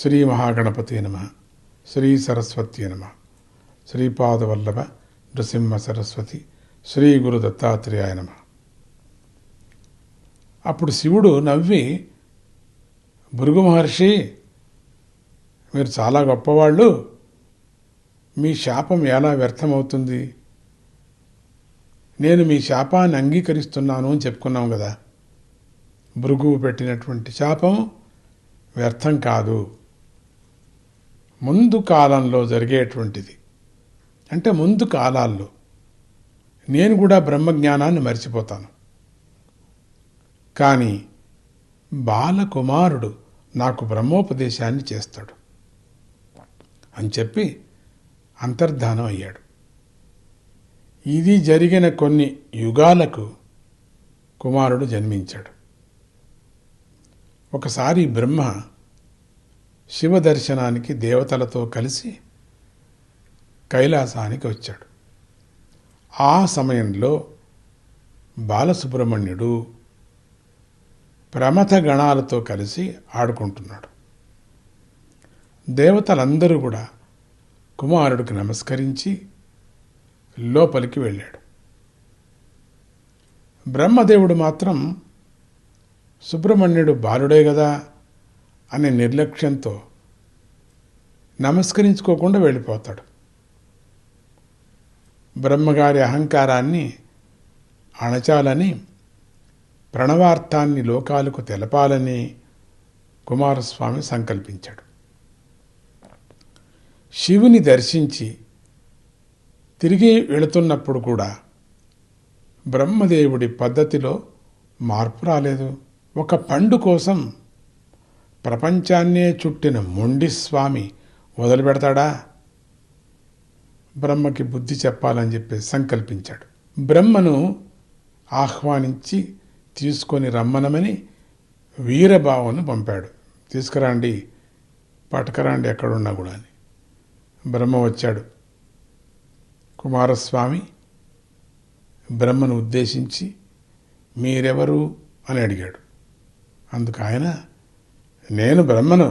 శ్రీ మహాగణపతే నమః. శ్రీ సరస్వత్యే నమః. శ్రీపాదవల్లభ నృసింహ సరస్వతి శ్రీ గురు దత్తాత్రేయాయ నమః. అప్పుడు శివుడు నవ్వి, భృగు మహర్షి, మీరు చాలా గొప్పవాళ్ళు, మీ శాపం ఎలా వ్యర్థమవుతుంది? నేను మీ శాపాన్ని అంగీకరిస్తున్నాను అని చెప్పుకున్నాం కదా. భృగువు పెట్టినటువంటి శాపం వ్యర్థం కాదు, ముందు కాలంలో జరిగేటువంటిది. అంటే ముందు కాలాల్లో నేను కూడా బ్రహ్మజ్ఞానాన్ని మర్చిపోతాను, కానీ బాలకుమారుడు నాకు బ్రహ్మోపదేశాన్ని చేస్తాడు అని చెప్పి అంతర్ధానం అయ్యాడు. ఇది జరిగిన కొన్ని యుగాలకు కుమారుడు జన్మించాడు. ఒకసారి బ్రహ్మ శివ దర్శనానికి దేవతలతో కలిసి కైలాసానికి వచ్చాడు. ఆ సమయంలో బాలసుబ్రహ్మణ్యుడు ప్రమథ గణాలతో కలిసి ఆడుకుంటున్నాడు. దేవతలందరూ కూడా కుమారుడికి నమస్కరించి లోపలికి వెళ్ళాడు. బ్రహ్మదేవుడు మాత్రం సుబ్రహ్మణ్యుడు బాలుడే కదా అనే నిర్లక్ష్యంతో నమస్కరించుకోకుండా వెళ్ళిపోతాడు. బ్రహ్మగారి అహంకారాన్ని అణచాలని, ప్రణవార్థాన్ని లోకాలకు తెలపాలని కుమారస్వామి సంకల్పించాడు. శివుని దర్శించి తిరిగి వెళుతున్నప్పుడు కూడా బ్రహ్మదేవుడి పద్ధతిలో మార్పు రాలేదు. ఒక పండు కోసం ప్రపంచాన్నే చుట్టిన మొండి స్వామి వదిలిపెడతాడా? బ్రహ్మకి బుద్ధి చెప్పాలని చెప్పి సంకల్పించాడు. బ్రహ్మను ఆహ్వానించి తీసుకొని రమ్మనమని వీరబావను పంపాడు. తీసుకురండి, పట్టుకరండి ఎక్కడున్నా కూడా అని. బ్రహ్మ వచ్చాడు. కుమారస్వామి బ్రహ్మను ఉద్దేశించి మీరెవరు అని అడిగాడు. అందుకు ఆయన, నేను బ్రహ్మను,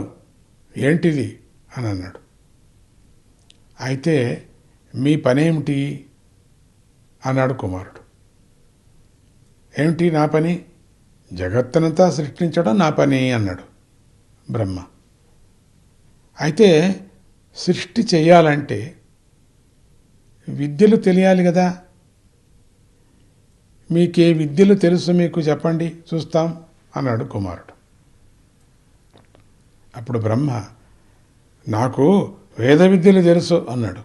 ఏంటిది అని అన్నాడు. అయితే మీ పనేమిటి అన్నాడు కుమారుడు. ఏమిటి నా పని? జగత్తునంతా సృష్టించడం నా పని అన్నాడు బ్రహ్మ. అయితే సృష్టి చేయాలంటే విద్యలు తెలియాలి కదా. మీకే విద్యలు తెలుసు మీకు చెప్పండి, చూస్తాం అన్నాడు కుమారుడు. అప్పుడు బ్రహ్మ, నాకు వేద విద్యలు తెలుసు అన్నాడు.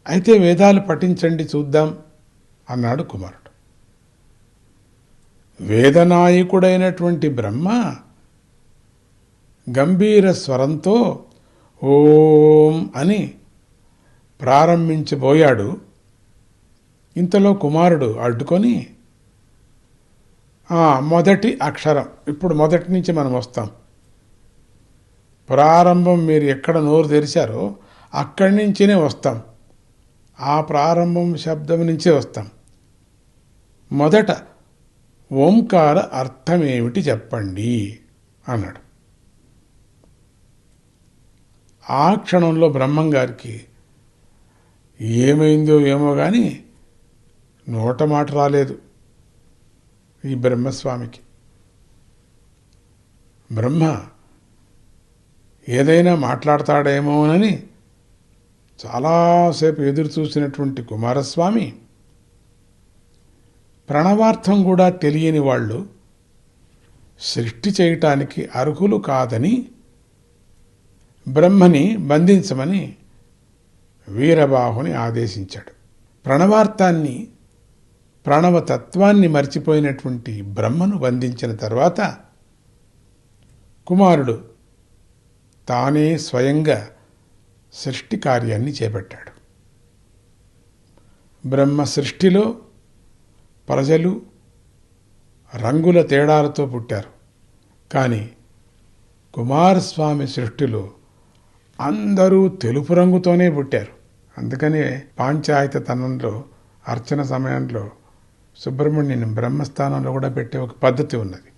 అయితే వేదాలు పఠించండి చూద్దాం అన్నాడు కుమారుడు. వేదనాయకుడైనటువంటి బ్రహ్మ గంభీర స్వరంతో ఓం అని ప్రారంభించబోయాడు. ఇంతలో కుమారుడు అడ్డుకొని, మొదటి అక్షరం, ఇప్పుడు మొదటి నుంచి మనం వస్తాం, ప్రారంభం మీరు ఎక్కడ నోరు తెరిచారో అక్కడి నుంచినే వస్తాం, ఆ ప్రారంభం శబ్దం నుంచే వస్తాం. మొదట ఓంకార అర్థమేమిటి చెప్పండి అన్నాడు. ఆ క్షణంలో బ్రహ్మంగారికి ఏమైందో ఏమో కానీ నోట మాట రాలేదు ఈ బ్రహ్మస్వామికి. బ్రహ్మ ఏదైనా మాట్లాడతాడేమోనని చాలాసేపు ఎదురు చూసినటువంటి కుమారస్వామి, ప్రణవార్థం కూడా తెలియని వాళ్ళు సృష్టి చేయటానికి అర్హులు కాదని బ్రహ్మని బంధించమని వీరబాహుని ఆదేశించాడు. ప్రణవార్థాన్ని, ప్రణవతత్వాన్ని మర్చిపోయినటువంటి బ్రహ్మను బంధించిన తర్వాత కుమారుడు తానే స్వయంగా సృష్టి కార్యాన్ని చేపట్టాడు. బ్రహ్మ సృష్టిలో ప్రజలు రంగుల తేడాలతో పుట్టారు, కానీ కుమారస్వామి సృష్టిలో అందరూ తెలుపు రంగుతోనే పుట్టారు. అందుకనే పాంచాయతనంలో అర్చన సమయంలో సుబ్రహ్మణ్యుని బ్రహ్మస్థానంలో కూడా పెట్టే ఒక పద్ధతి ఉన్నది.